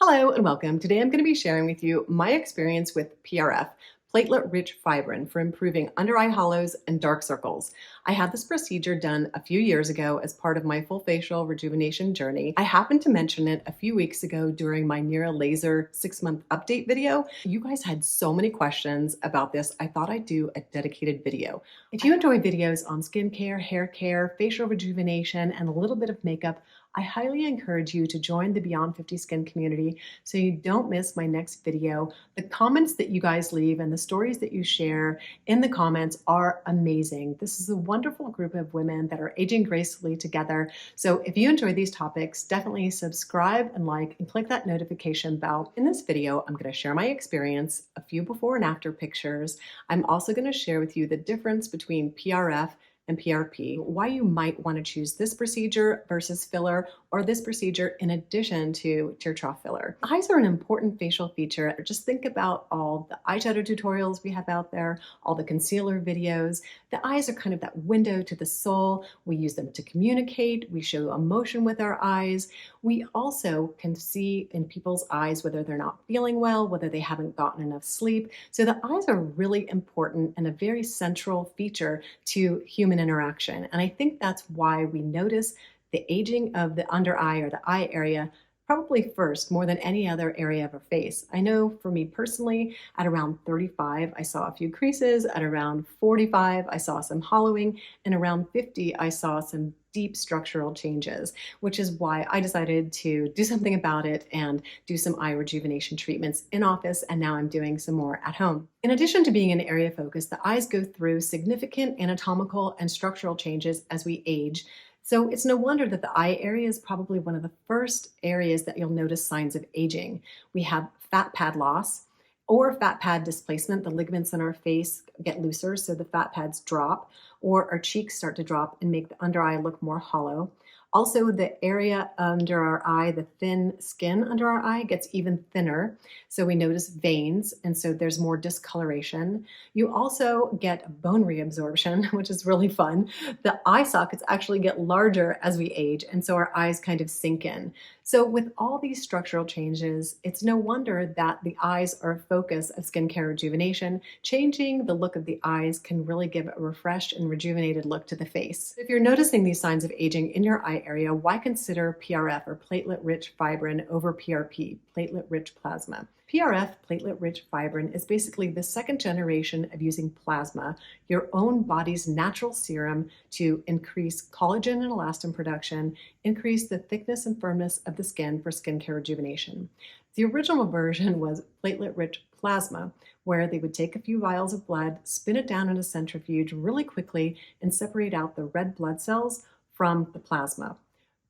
Hello and welcome. Today I'm going to be sharing with you my experience with PRF, platelet-rich fibrin, for improving under-eye hollows and dark circles. I had this procedure done a few years ago as part of my full facial rejuvenation journey. I happened to mention it a few weeks ago during my Near Laser 6-month update video. You guys had so many questions about this, I thought I'd do a dedicated video. If you enjoy videos on skincare, hair care, facial rejuvenation, and a little bit of makeup, I highly encourage you to join the Beyond 50 Skin community so you don't miss my next video. The comments that you guys leave and the stories that you share in the comments are amazing. This is a wonderful group of women that are aging gracefully together. So if you enjoy these topics, definitely subscribe and like and click that notification bell. In this video, I'm going to share my experience, a few before and after pictures. I'm also going to share with you the difference between PRF and PRP, why you might want to choose this procedure versus filler, or this procedure in addition to tear trough filler. Eyes are an important facial feature. Just think about all the eyeshadow tutorials we have out there, all the concealer videos. The eyes are kind of that window to the soul. We use them to communicate. We show emotion with our eyes. We also can see in people's eyes whether they're not feeling well, whether they haven't gotten enough sleep. So the eyes are really important and a very central feature to human interaction. And I think that's why we notice the aging of the under eye or the eye area probably first, more than any other area of our face. I know for me personally, at around 35, I saw a few creases. At around 45, I saw some hollowing. And around 50, I saw some deep structural changes, which is why I decided to do something about it and do some eye rejuvenation treatments in office, and now I'm doing some more at home. In addition to being an area of focus, the eyes go through significant anatomical and structural changes as we age. So it's no wonder that the eye area is probably one of the first areas that you'll notice signs of aging. We have fat pad loss or fat pad displacement. The ligaments in our face get looser, so the fat pads drop, or our cheeks start to drop and make the under eye look more hollow. Also, the area under our eye, the thin skin under our eye, gets even thinner. So we notice veins, and so there's more discoloration. You also get bone reabsorption, which is really fun. The eye sockets actually get larger as we age, and so our eyes kind of sink in. So with all these structural changes, it's no wonder that the eyes are a focus of skincare rejuvenation. Changing the look of the eyes can really give a refreshed and rejuvenated look to the face. If you're noticing these signs of aging in your eye area, why consider PRF, or platelet-rich fibrin, over PRP, platelet-rich plasma? PRF, platelet-rich fibrin, is basically the second generation of using plasma, your own body's natural serum, to increase collagen and elastin production, increase the thickness and firmness of the skin for skincare rejuvenation. The original version was platelet-rich plasma, where they would take a few vials of blood, spin it down in a centrifuge really quickly, and separate out the red blood cells from the plasma.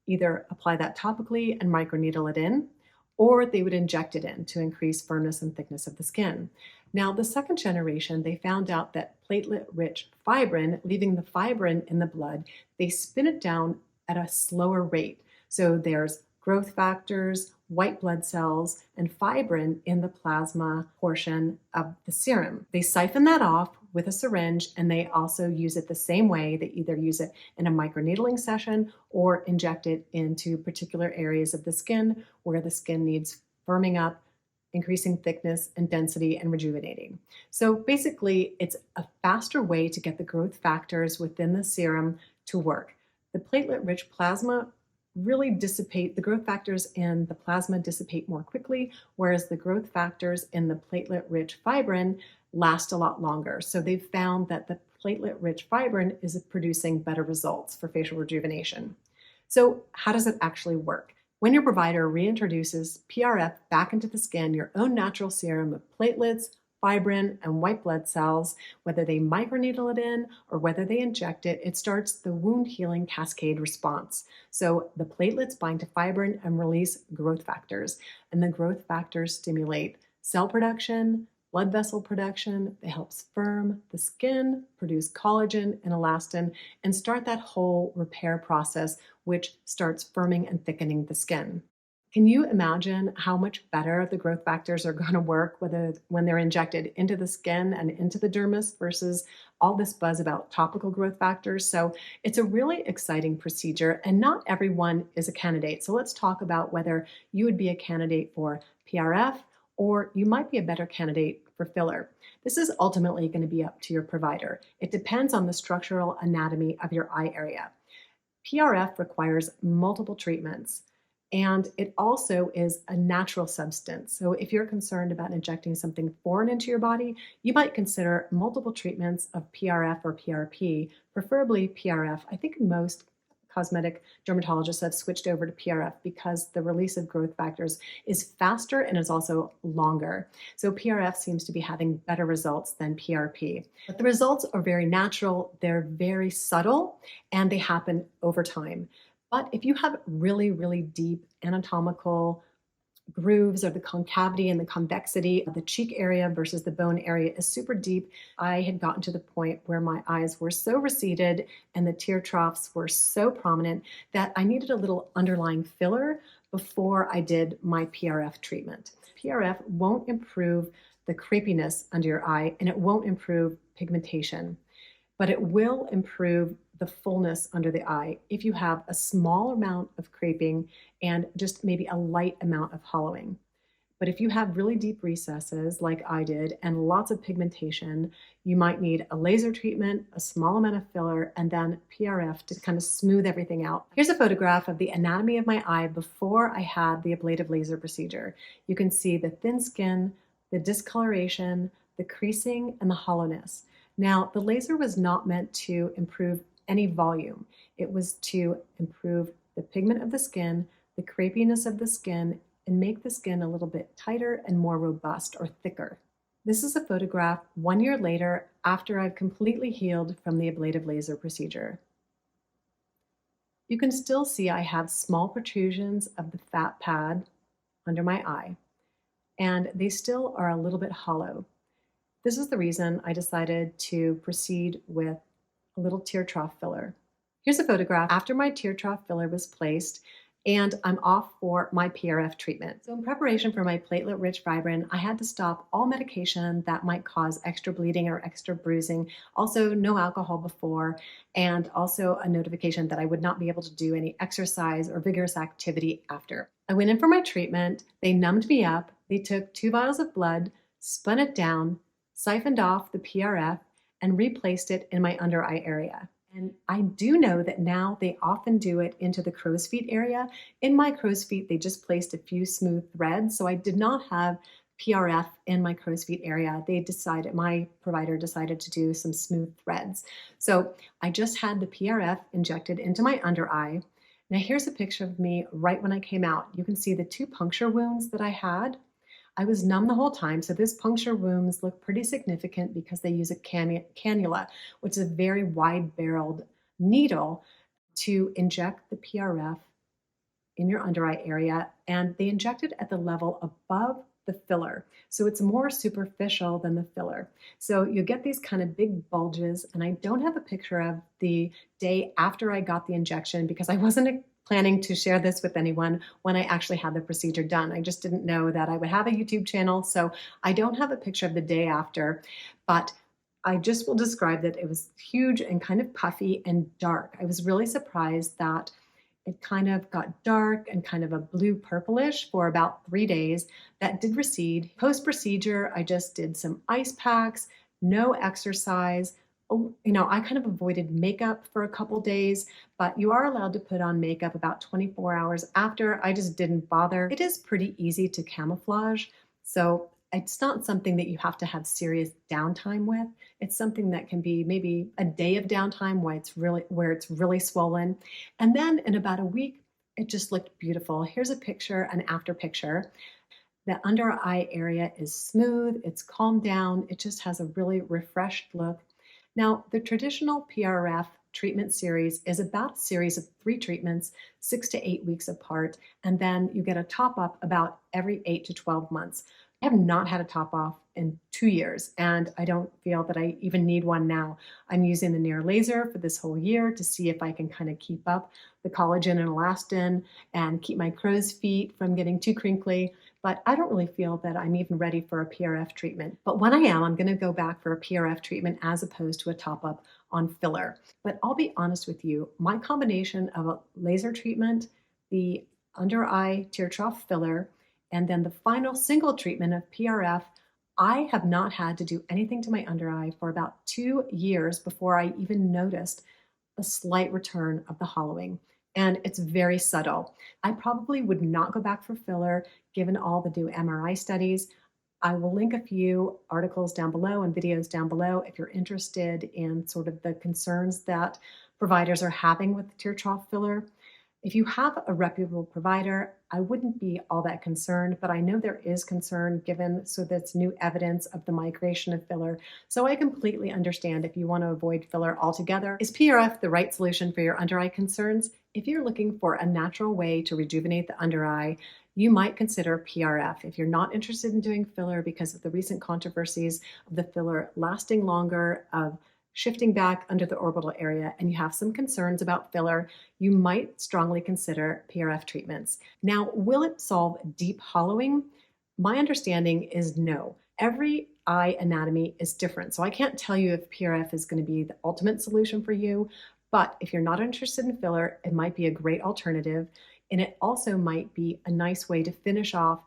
Either apply that topically and microneedle it in, or they would inject it in to increase firmness and thickness of the skin. Now, the second generation, they found out that platelet-rich fibrin, leaving the fibrin in the blood, they spin it down at a slower rate. So there's growth factors, white blood cells, and fibrin in the plasma portion of the serum. They siphon that off with a syringe, and they also use it the same way. They either use it in a microneedling session or inject it into particular areas of the skin where the skin needs firming up, increasing thickness and density, and rejuvenating. So basically, it's a faster way to get the growth factors within the serum to work. The platelet-rich plasma really dissipate, the growth factors in the plasma dissipate more quickly, whereas the growth factors in the platelet-rich fibrin last a lot longer. So they've found that the platelet-rich fibrin is producing better results for facial rejuvenation. So how does it actually work? When your provider reintroduces PRF back into the skin, your own natural serum of platelets, fibrin, and white blood cells, whether they microneedle it in or whether they inject it, it starts the wound healing cascade response. So the platelets bind to fibrin and release growth factors, and the growth factors stimulate cell production, blood vessel production. It helps firm the skin, produce collagen and elastin, and start that whole repair process, which starts firming and thickening the skin. Can you imagine how much better the growth factors are going to work when they're injected into the skin and into the dermis versus all this buzz about topical growth factors? So it's a really exciting procedure, and not everyone is a candidate. So let's talk about whether you would be a candidate for PRF or you might be a better candidate for filler. This is ultimately going to be up to your provider. It depends on the structural anatomy of your eye area. PRF requires multiple treatments, and it also is a natural substance. So if you're concerned about injecting something foreign into your body, you might consider multiple treatments of PRF or PRP, preferably PRF. I think most cosmetic dermatologists have switched over to PRF because the release of growth factors is faster and is also longer. So PRF seems to be having better results than PRP. But the results are very natural, they're very subtle, and they happen over time. But if you have really, really deep anatomical grooves, or the concavity and the convexity of the cheek area versus the bone area is super deep, I had gotten to the point where my eyes were so receded and the tear troughs were so prominent that I needed a little underlying filler before I did my PRF treatment. PRF won't improve the crepiness under your eye, and it won't improve pigmentation, but it will improve the fullness under the eye if you have a small amount of creping and just maybe a light amount of hollowing. But if you have really deep recesses like I did and lots of pigmentation, you might need a laser treatment, a small amount of filler, and then PRF to kind of smooth everything out. Here's a photograph of the anatomy of my eye before I had the ablative laser procedure. You can see the thin skin, the discoloration, the creasing, and the hollowness. Now, the laser was not meant to improve any volume. It was to improve the pigment of the skin, the crepiness of the skin, and make the skin a little bit tighter and more robust or thicker. This is a photograph 1 year later after I've completely healed from the ablative laser procedure. You can still see I have small protrusions of the fat pad under my eye, and they still are a little bit hollow. This is the reason I decided to proceed with a little tear trough filler. Here's a photograph after my tear trough filler was placed, and I'm off for my PRF treatment. So in preparation for my platelet-rich fibrin, I had to stop all medication that might cause extra bleeding or extra bruising, also no alcohol before, and also a notification that I would not be able to do any exercise or vigorous activity after. I went in for my treatment, they numbed me up, they took 2 vials of blood, spun it down, siphoned off the PRF, and replaced it in my under eye area. And I do know that now they often do it into the crow's feet area. In my crow's feet, they just placed a few smooth threads. So I did not have PRF in my crow's feet area. My provider decided to do some smooth threads. So I just had the PRF injected into my under eye. Now here's a picture of me right when I came out. You can see the 2 puncture wounds that I had. I was numb the whole time, so these puncture wounds look pretty significant because they use a cannula, which is a very wide-barreled needle to inject the PRF in your under eye area, and they inject it at the level above the filler. So it's more superficial than the filler. So you get these kind of big bulges, and I don't have a picture of the day after I got the injection because I wasn't planning to share this with anyone when I actually had the procedure done. I just didn't know that I would have a YouTube channel, so I don't have a picture of the day after, but I just will describe that it was huge and kind of puffy and dark. I was really surprised that it kind of got dark and kind of a blue purplish for about 3 days. That did recede. Post-procedure, I just did some ice packs, no exercise. I kind of avoided makeup for a couple days, but you are allowed to put on makeup about 24 hours after. I just didn't bother. It is pretty easy to camouflage, so it's not something that you have to have serious downtime with. It's something that can be maybe a day of downtime where it's really swollen. And then in about a week, it just looked beautiful. Here's a picture, an after picture. The under eye area is smooth, it's calmed down, it just has a really refreshed look. Now, the traditional PRF treatment series is about a series of 3 treatments, 6 to 8 weeks apart, and then you get a top-up about every 8 to 12 months. I have not had a top off in 2 years, and I don't feel that I even need one now. I'm using the Nair laser for this whole year to see if I can kind of keep up the collagen and elastin and keep my crow's feet from getting too crinkly. But I don't really feel that I'm even ready for a PRF treatment. But when I am, I'm going to go back for a PRF treatment as opposed to a top up on filler. But I'll be honest with you, my combination of a laser treatment, the under eye tear trough filler, and then the final single treatment of PRF, I have not had to do anything to my under eye for about 2 years before I even noticed a slight return of the hollowing. And it's very subtle. I probably would not go back for filler given all the new MRI studies. I will link a few articles down below and videos down below if you're interested in sort of the concerns that providers are having with tear trough filler. If you have a reputable provider, I wouldn't be all that concerned, but I know there is concern given that's new evidence of the migration of filler. So I completely understand if you want to avoid filler altogether. Is PRF the right solution for your under eye concerns? If you're looking for a natural way to rejuvenate the under eye, you might consider PRF. If you're not interested in doing filler because of the recent controversies of the filler lasting longer, of shifting back under the orbital area, and you have some concerns about filler, you might strongly consider PRF treatments. Now, will it solve deep hollowing? My understanding is no. Every eye anatomy is different, so I can't tell you if PRF is going to be the ultimate solution for you, but if you're not interested in filler, it might be a great alternative, and it also might be a nice way to finish off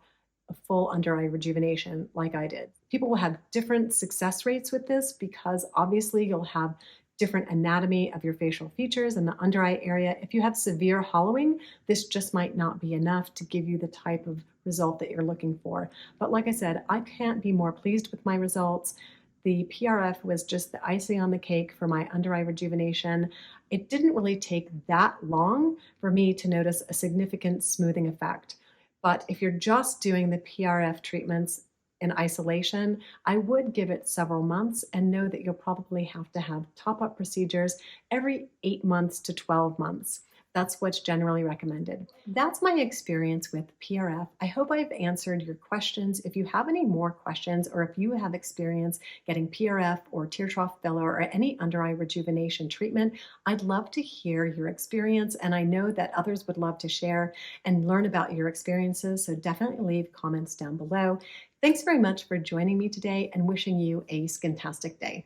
a full under eye rejuvenation like I did. People will have different success rates with this because obviously you'll have different anatomy of your facial features in the under eye area. If you have severe hollowing, this just might not be enough to give you the type of result that you're looking for. But like I said, I can't be more pleased with my results. The PRF was just the icing on the cake for my under eye rejuvenation. It didn't really take that long for me to notice a significant smoothing effect. But if you're just doing the PRF treatments in isolation, I would give it several months and know that you'll probably have to have top-up procedures every 8 months to 12 months. That's what's generally recommended. That's my experience with PRF. I hope I've answered your questions. If you have any more questions or if you have experience getting PRF or tear trough filler or any under eye rejuvenation treatment, I'd love to hear your experience, and I know that others would love to share and learn about your experiences, so definitely leave comments down below. Thanks very much for joining me today and wishing you a skintastic day.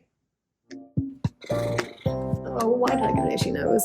Oh, why did I get an itchy nose?